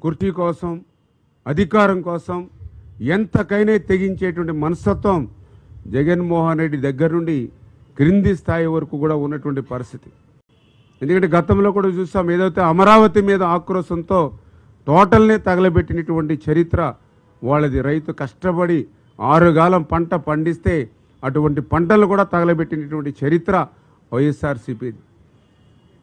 కుర్చీ కోసం, అధికారం కోసం ఎంతకైనా తెగించేటువంటి మనస్తత్వం జగన్మోహన్ రెడ్డి దగ్గర నుండి క్రింది స్థాయి వరకు కూడా ఉన్నటువంటి పరిస్థితి. ఎందుకంటే గతంలో కూడా చూసాం, ఏదైతే అమరావతి మీద ఆక్రోశంతో టోటల్నే తగలబెట్టినటువంటి చరిత్ర వాళ్ళది. రైతు కష్టపడి 6 గాలం పంట పండిస్తే అటువంటి పంటలు కూడా తగలబెట్టినటువంటి చరిత్ర వైఎస్ఆర్సీపీది.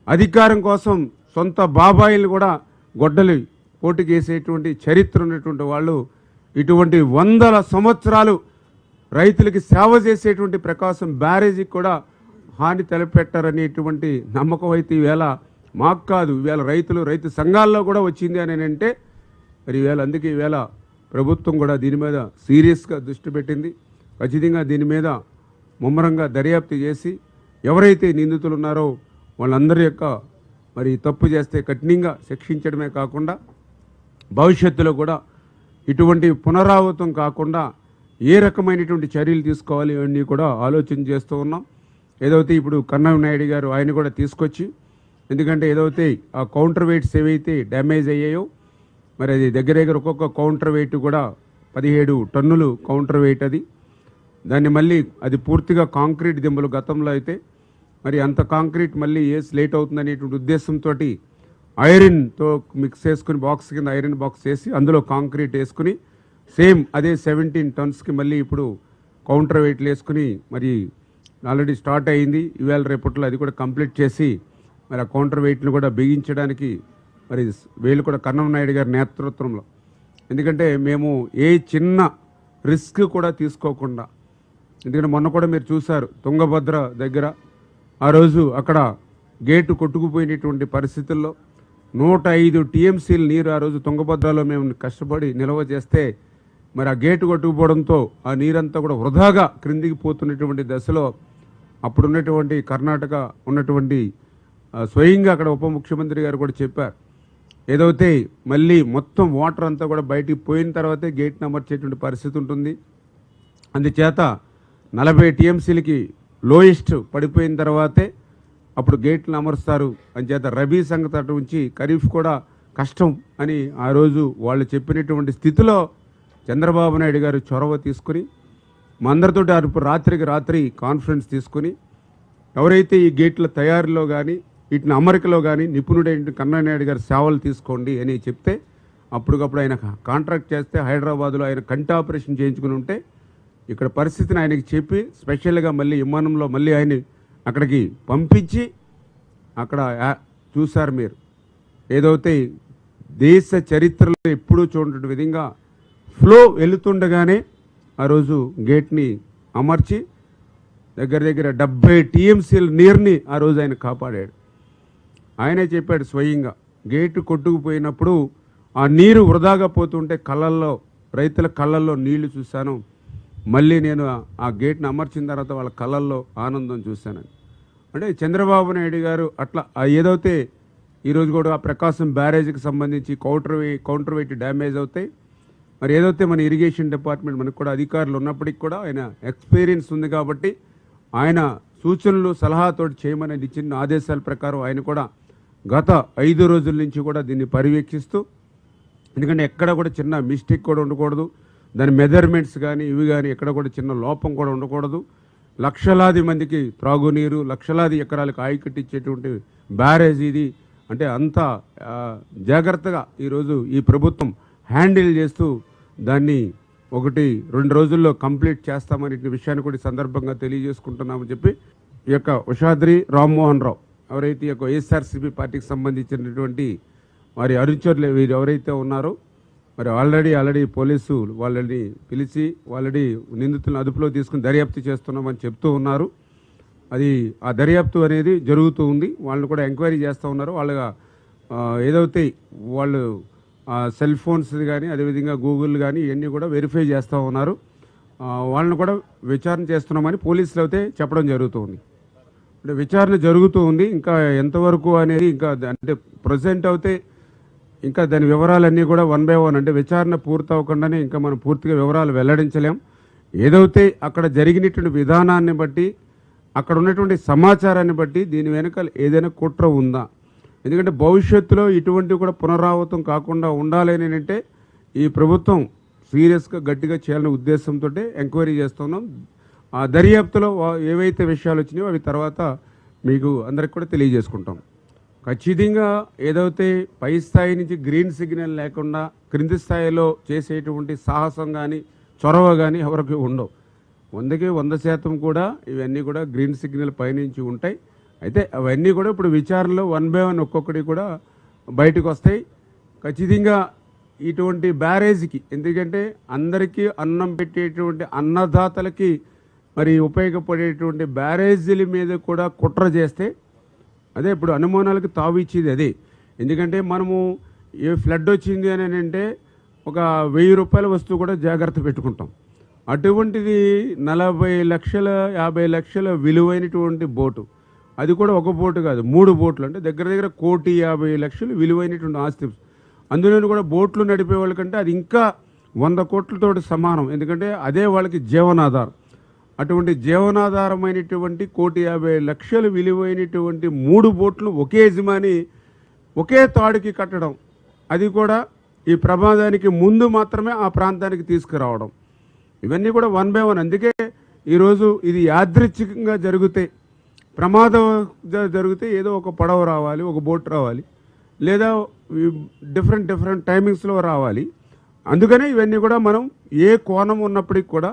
అధికారం కోసం సొంత బాబాయిలు కూడా గొడ్డలి పోటీకేసేటువంటి చరిత్ర ఉన్నటువంటి వాళ్ళు ఇటువంటి 100 సంవత్సరాలు రైతులకి సేవ చేసేటువంటి ప్రకాశం బ్యారేజీకి కూడా హాని తలపెట్టారనేటువంటి నమ్మకం అయితే ఈవేళ మాకు కాదు, ఈవేళ రైతు సంఘాల్లో కూడా వచ్చింది అని అంటే మరి ఈవేళ అందుకే ఈవేళ ప్రభుత్వం కూడా దీని మీద సీరియస్గా దృష్టి పెట్టింది. ఖచ్చితంగా దీని మీద ముమ్మరంగా దర్యాప్తు చేసి ఎవరైతే నిందితులు ఉన్నారో వాళ్ళందరి యొక్క మరి తప్పు చేస్తే కఠినంగా శిక్షించడమే కాకుండా భవిష్యత్తులో కూడా ఇటువంటి పునరావృతం కాకుండా ఏ రకమైనటువంటి చర్యలు తీసుకోవాలి ఇవన్నీ కూడా ఆలోచన చేస్తూ ఉన్నాం. ఏదైతే ఇప్పుడు కన్నయ్య నాయుడు గారు ఆయన కూడా తీసుకొచ్చి, ఎందుకంటే ఏదైతే ఆ కౌంటర్ వెయిట్స్ ఏవైతే డ్యామేజ్ అయ్యాయో మరి అది దగ్గర ఒక్కొక్క కౌంటర్ వెయిట్ కూడా 17 టన్నులు కౌంటర్ వెయిట్ అది. దాన్ని మళ్ళీ అది పూర్తిగా కాంక్రీట్ దింబలు గతంలో అయితే మరి అంత కాంక్రీట్ మళ్ళీ లేట్ అవుతుందనేటువంటి ఉద్దేశంతో ఐరన్తో మిక్స్ చేసుకుని బాక్స్ కింద ఐరన్ బాక్స్ వేసి అందులో కాంక్రీట్ వేసుకుని సేమ్ అదే 17 టన్స్కి మళ్ళీ ఇప్పుడు కౌంటర్ వెయిట్లు వేసుకుని మరి ఆల్రెడీ స్టార్ట్ అయ్యింది. ఇవాళ రేపట్లో అది కూడా కంప్లీట్ చేసి మరి ఆ కౌంటర్ వెయిట్ను కూడా బిగించడానికి మరి వీళ్ళు కూడా కన్నయ్య నాయుడు గారి నేతృత్వంలో, ఎందుకంటే మేము ఏ చిన్న రిస్క్ కూడా తీసుకోకుండా, ఎందుకంటే మొన్న కూడా మీరు చూశారు తుంగభద్ర దగ్గర ఆ రోజు అక్కడ గేటు కొట్టుకుపోయినటువంటి పరిస్థితుల్లో 105 టీఎంసీల నీరు ఆ రోజు తుంగభద్రలో మేము కష్టపడి నిల్వ చేస్తే మరి ఆ గేటు కొట్టుకుపోవడంతో ఆ నీరంతా కూడా వృధాగా క్రిందికి పోతున్నటువంటి దశలో అప్పుడున్నటువంటి కర్ణాటక ఉన్నటువంటి స్వయంగా అక్కడ ఉప ముఖ్యమంత్రి గారు కూడా చెప్పారు, ఏదైతే మళ్ళీ మొత్తం వాటర్ అంతా కూడా బయటికి పోయిన తర్వాతే గేట్ని అమర్చేటువంటి పరిస్థితి ఉంటుంది. అందుచేత 40 టీఎంసీలకి లోయెస్ట్ పడిపోయిన తర్వాతే అప్పుడు గేట్లు అమరుస్తారు. అంచేత రబీ సంగతి అటు ఉంచి ఖరీఫ్ కూడా కష్టం అని ఆ రోజు వాళ్ళు చెప్పినటువంటి స్థితిలో చంద్రబాబు నాయుడు గారు చొరవ తీసుకుని మా అందరితో రాత్రికి రాత్రి కాన్ఫరెన్స్ తీసుకుని ఎవరైతే ఈ గేట్ల తయారీలో కానీ వీటిని అమరికలో కానీ నిపుణుడైన కన్నయ్య నాయుడు గారు సేవలు తీసుకోండి అని చెప్తే అప్పటికప్పుడు ఆయన కాంట్రాక్ట్ చేస్తే హైదరాబాద్లో ఆయన కంటి ఆపరేషన్ చేయించుకుని ఉంటే ఇక్కడ పరిస్థితిని ఆయనకి చెప్పి స్పెషల్గా మళ్ళీ విమానంలో మళ్ళీ ఆయన అక్కడికి పంపించి అక్కడ చూశారు మీరు, ఏదైతే దేశ చరిత్రలో ఎప్పుడూ చూడటువంటి విధంగా ఫ్లో వెళుతుండగానే ఆ రోజు గేట్ని అమర్చి దగ్గర 70 టీఎంసీల నీరుని ఆ రోజు ఆయన కాపాడాడు. ఆయనే చెప్పాడు స్వయంగా, గేటు కొట్టుకుపోయినప్పుడు ఆ నీరు వృధాగా పోతుంటే రైతుల కళ్ళల్లో నీళ్లు చూశాను, మళ్ళీ నేను ఆ గేట్ని అమర్చిన తర్వాత వాళ్ళ కళ్ళల్లో ఆనందం చూశాను. అంటే చంద్రబాబు నాయుడు గారు అట్లా ఏదైతే ఈరోజు కూడా ఆ ప్రకాశం బ్యారేజ్కి సంబంధించి కౌంటర్ వెయిట్ డ్యామేజ్ అవుతాయి. మరి ఏదైతే మన ఇరిగేషన్ డిపార్ట్మెంట్ మనకు కూడా అధికారులు ఉన్నప్పటికీ కూడా ఆయన ఎక్స్పీరియన్స్ ఉంది కాబట్టి ఆయన సూచనలు సలహాతోటి చేయమని ఇచ్చిన ఆదేశాల ప్రకారం ఆయన కూడా గత 5 రోజుల నుంచి కూడా దీన్ని పర్యవేక్షిస్తూ, ఎందుకంటే ఎక్కడ కూడా చిన్న మిస్టేక్ కూడా ఉండకూడదు, దాని మెజర్మెంట్స్ కానీ ఇవి కానీ ఎక్కడ కూడా చిన్న లోపం కూడా ఉండకూడదు. లక్షలాది మందికి త్రాగునీరు, లక్షలాది ఎకరాలకు ఆయకట్టించేటువంటి బ్యారేజ్ ఇది. అంటే అంత జాగ్రత్తగా ఈరోజు ఈ ప్రభుత్వం హ్యాండిల్ చేస్తూ దాన్ని 1-2 రోజుల్లో కంప్లీట్ చేస్తామనే విషయాన్ని కూడా సందర్భంగా తెలియజేసుకుంటున్నామని చెప్పి ఈ యొక్క ఉషాద్రి రామ్మోహన్ రావు ఎవరైతే ఈ యొక్క వైఎస్ఆర్సీపీ పార్టీకి సంబంధించినటువంటి వారి అనుచరులు వీరు ఎవరైతే ఉన్నారో మరి ఆల్రెడీ పోలీసు వాళ్ళని పిలిచి ఆల్రెడీ నిందితులను అదుపులో తీసుకుని దర్యాప్తు చేస్తున్నామని చెప్తూ ఉన్నారు. అది ఆ దర్యాప్తు అనేది జరుగుతూ ఉంది. వాళ్ళని కూడా ఎంక్వైరీ చేస్తూ ఉన్నారు. వాళ్ళగా ఏదైతే వాళ్ళు సెల్ ఫోన్స్ కానీ అదేవిధంగా గూగుల్ కానీ ఇవన్నీ కూడా వెరిఫై చేస్తూ ఉన్నారు. వాళ్ళని కూడా విచారణ చేస్తున్నామని పోలీసులు అయితే చెప్పడం జరుగుతుంది. అంటే విచారణ జరుగుతూ ఉంది. ఇంకా ఎంతవరకు అనేది ఇంకా అంటే ప్రజెంట్ అయితే ఇంకా దాని వివరాలన్నీ కూడా 1 by 1 అంటే విచారణ పూర్తవకుండానే ఇంకా మనం పూర్తిగా వివరాలు వెల్లడించలేం. ఏదైతే అక్కడ జరిగినటువంటి విధానాన్ని బట్టి అక్కడ ఉన్నటువంటి సమాచారాన్ని బట్టి దీని వెనుక ఏదైనా కుట్ర ఉందా, ఎందుకంటే భవిష్యత్తులో ఇటువంటివి కూడా పునరావృతం కాకుండా ఉండాలని అంటే ఈ ప్రభుత్వం సీరియస్గా గట్టిగా చేయాలనే ఉద్దేశంతో ఎంక్వైరీ చేస్తున్నాం. ఆ దర్యాప్తులో ఏవైతే విషయాలు వచ్చినాయో అవి తర్వాత మీకు అందరికి కూడా తెలియజేసుకుంటాం. ఖచ్చితంగా ఏదైతే పై స్థాయి నుంచి గ్రీన్ సిగ్నల్ లేకుండా క్రింది స్థాయిలో చేసేటువంటి సాహసం కానీ చొరవ కానీ ఎవరికి ఉండవు. 100కి 100% కూడా ఇవన్నీ కూడా గ్రీన్ సిగ్నల్ పైనుంచి ఉంటాయి. అయితే అవన్నీ కూడా ఇప్పుడు విచారణలో 1 by 1 ఒక్కొక్కటి కూడా బయటకు వస్తాయి. ఖచ్చితంగా ఇటువంటి బ్యారేజ్కి, ఎందుకంటే అందరికీ అన్నం పెట్టేటువంటి అన్నదాతలకి మరి ఉపయోగపడేటువంటి బ్యారేజీల మీద కూడా కుట్ర చేస్తే అదే ఇప్పుడు అనుమానాలకు తావు ఇచ్చేది అదే. ఎందుకంటే మనము ఏ ఫ్లడ్ వచ్చింది అని అంటే ఒక 1000 రూపాయల వస్తువు కూడా జాగ్రత్త పెట్టుకుంటాం. అటువంటిది 40 లక్షల 50 లక్షల విలువైనటువంటి బోటు, అది కూడా ఒక బోటు కాదు 3 బోట్లు, అంటే దగ్గర దగ్గర 1,50,00,000 విలువైనటువంటి ఆస్తి. అందులో కూడా బోట్లు నడిపే వాళ్ళకంటే అది ఇంకా 100 కోట్లతో సమానం. ఎందుకంటే అదే వాళ్ళకి జీవనాధారం. అటువంటి జీవనాధారమైనటువంటి 1,50,00,000 విలువైనటువంటి 3 బోట్లు ఒకే యజమాని ఒకే తాడుకి కట్టడం, అది కూడా ఈ ప్రమాదానికి ముందు మాత్రమే ఆ ప్రాంతానికి తీసుకురావడం, ఇవన్నీ కూడా 1 by 1. అందుకే ఈరోజు ఇది యాదృచ్ఛికంగా జరిగితే, ప్రమాదం జరిగితే ఏదో ఒక పడవ రావాలి, ఒక బోట్ రావాలి, లేదా డిఫరెంట్ టైమింగ్స్లో రావాలి. అందుకనే ఇవన్నీ కూడా మనం ఏ కోణం ఉన్నప్పటికీ కూడా,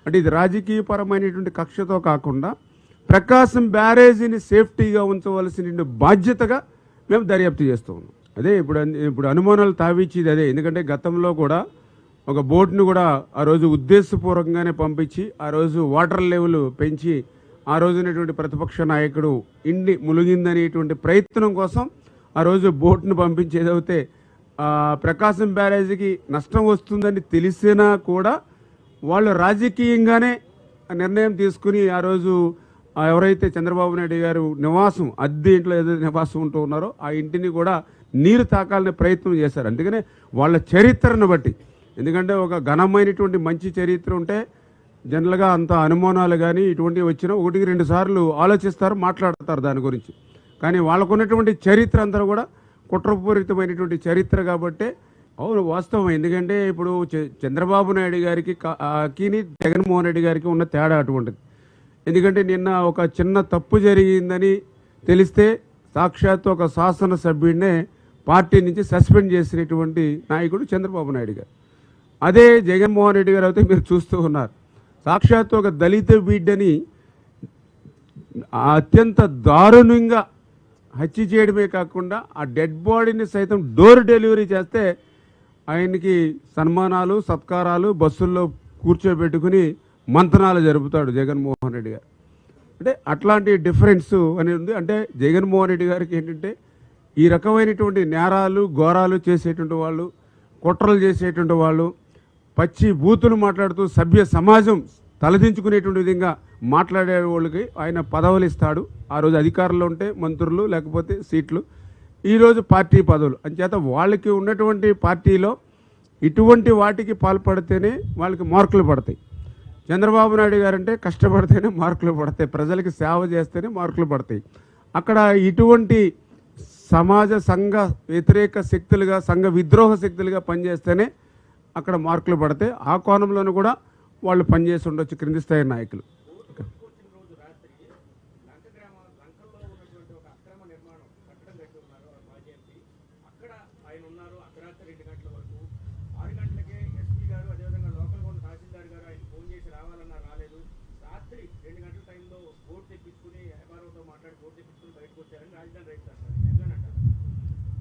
అంటే ఇది రాజకీయపరమైనటువంటి కక్షతో కాకుండా ప్రకాశం బ్యారేజీని సేఫ్టీగా ఉంచవలసిన బాధ్యతగా మేము దర్యాప్తు చేస్తూ ఉన్నాం. అదే ఇప్పుడు అనుమానాలు తావిచ్చేది అదే. ఎందుకంటే గతంలో కూడా ఒక బోట్ను కూడా ఆ రోజు ఉద్దేశపూర్వకంగానే పంపించి ఆ రోజు వాటర్ లెవెల్ పెంచి ఆ రోజునటువంటి ప్రతిపక్ష నాయకుడు ఇండి ములిగిందనేటువంటి ప్రయత్నం కోసం ఆ రోజు బోట్ను పంపించేదైతే ప్రకాశం బ్యారేజీకి నష్టం వస్తుందని తెలిసినా కూడా వాళ్ళు రాజకీయంగానే నిర్ణయం తీసుకుని ఆ రోజు ఎవరైతే చంద్రబాబు నాయుడు గారు నివాసం అద్దె ఇంట్లో ఏదైతే నివాసం ఉంటూ ఉన్నారో ఆ ఇంటిని కూడా నీరు తాకాలనే ప్రయత్నం చేశారు. అందుకనే వాళ్ళ చరిత్రను బట్టి, ఎందుకంటే ఒక ఘనమైనటువంటి మంచి చరిత్ర ఉంటే జనరల్గా అంత అనుమానాలు కానీ ఇటువంటివి వచ్చినా 1-2 సార్లు ఆలోచిస్తారు, మాట్లాడతారు దాని గురించి. కానీ వాళ్ళకున్నటువంటి చరిత్ర అంతా కూడా కుట్రపూరితమైనటువంటి చరిత్ర కాబట్టే అవును వాస్తవం. ఎందుకంటే ఇప్పుడు చంద్రబాబు నాయుడు గారికి జగన్మోహన్ రెడ్డి గారికి ఉన్న తేడా అటువంటిది. ఎందుకంటే నిన్న ఒక చిన్న తప్పు జరిగిందని తెలిస్తే సాక్షాత్తు ఒక శాసనసభ్యుడినే పార్టీ నుంచి సస్పెండ్ చేసినటువంటి నాయకుడు చంద్రబాబు నాయుడు గారు. అదే జగన్మోహన్ రెడ్డి గారు అయితే మీరు చూస్తూ ఉన్నారు, సాక్షాత్తు ఒక దళిత బిడ్డని అత్యంత దారుణంగా హత్య చేయడమే కాకుండా ఆ డెడ్ బాడీని సైతం డోర్ డెలివరీ చేస్తే ఆయనకి సన్మానాలు సత్కారాలు బస్సుల్లో కూర్చోబెట్టుకుని మంతనాలు జరుపుతాడు జగన్మోహన్ రెడ్డి గారు. అంటే అట్లాంటి డిఫరెన్స్ అనేది ఉంది. అంటే జగన్మోహన్ రెడ్డి గారికి ఏంటంటే ఈ రకమైనటువంటి నేరాలు ఘోరాలు చేసేటువంటి వాళ్ళు, కుట్రలు చేసేటువంటి వాళ్ళు, పచ్చి బూతులు మాట్లాడుతూ సభ్య సమాజం తలదించుకునేటువంటి విధంగా మాట్లాడే వాళ్ళకి ఆయన పదవులు ఇస్తాడు. ఆ రోజు అధికారంలో ఉంటే మంత్రులు, లేకపోతే సీట్లు, ఈరోజు పార్టీ పదవులు. అంచేత వాళ్ళకి ఉన్నటువంటి పార్టీలో ఇటువంటి వాటికి పాల్పడితేనే వాళ్ళకి మార్కులు పడతాయి. చంద్రబాబు నాయుడు గారంటే కష్టపడితేనే మార్కులు పడతాయి, ప్రజలకి సేవ చేస్తేనే మార్కులు పడతాయి. అక్కడ ఇటువంటి సమాజ సంఘ వ్యతిరేక శక్తులుగా, సంఘ విద్రోహ శక్తులుగా పనిచేస్తేనే అక్కడ మార్కులు పడతాయి. ఆ కోణంలోనూ కూడా వాళ్ళు పనిచేసి ఉండొచ్చు క్రింది స్థాయి నాయకులు.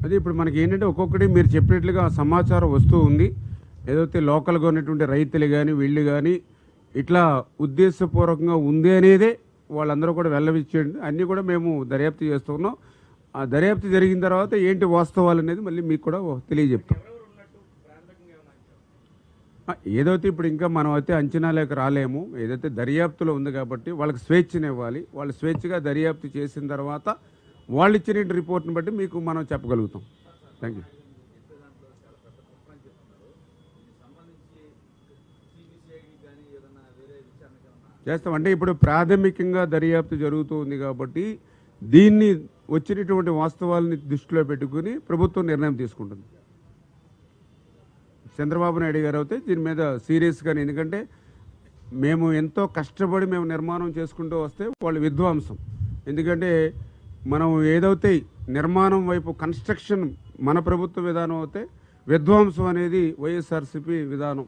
అది ఇప్పుడు మనకి ఏంటంటే ఒక్కొక్కటి మీరు చెప్పినట్లుగా సమాచారం వస్తూ ఉంది. ఏదైతే లోకల్గా ఉన్నటువంటి రైతులు కానీ వీళ్ళు కానీ ఇట్లా ఉద్దేశపూర్వకంగా ఉంది అనేదే వాళ్ళందరూ కూడా వెళ్ళవిచ్చేయండి. అన్నీ కూడా మేము దర్యాప్తు చేస్తున్నాం. ఆ దర్యాప్తు జరిగిన తర్వాత ఏంటి వాస్తవాలు అనేది మళ్ళీ మీకు కూడా తెలియజెప్తాం. ఏదైతే ఇప్పుడు ఇంకా మనం అయితే అంచనాలకు రాలేము. ఏదైతే దర్యాప్తులో ఉంది కాబట్టి వాళ్ళకి స్వేచ్ఛనివ్వాలి. వాళ్ళు స్వేచ్ఛగా దర్యాప్తు చేసిన తర్వాత వాళ్ళు ఇచ్చిన రిపోర్ట్ని బట్టి మీకు మనం చెప్పగలుగుతాం. Thank you. చేస్తాం. అంటే ఇప్పుడు ప్రాథమికంగా దర్యాప్తు జరుగుతుంది కాబట్టి దీన్ని వచ్చినటువంటి వాస్తవాలని దృష్టిలో పెట్టుకుని ప్రభుత్వం నిర్ణయం తీసుకుంటుంది. చంద్రబాబు నాయుడు గారు అయితే దీని మీద సీరియస్గానే, ఎందుకంటే మేము ఎంతో కష్టపడి మేము నిర్మాణం చేసుకుంటూ వస్తే వాళ్ళు విధ్వంసం. ఎందుకంటే మనం ఏదైతే నిర్మాణం వైపు కన్స్ట్రక్షన్ మన ప్రభుత్వ విధానం అయితే విధ్వంసం అనేది వైఎస్ఆర్సీపీ విధానం.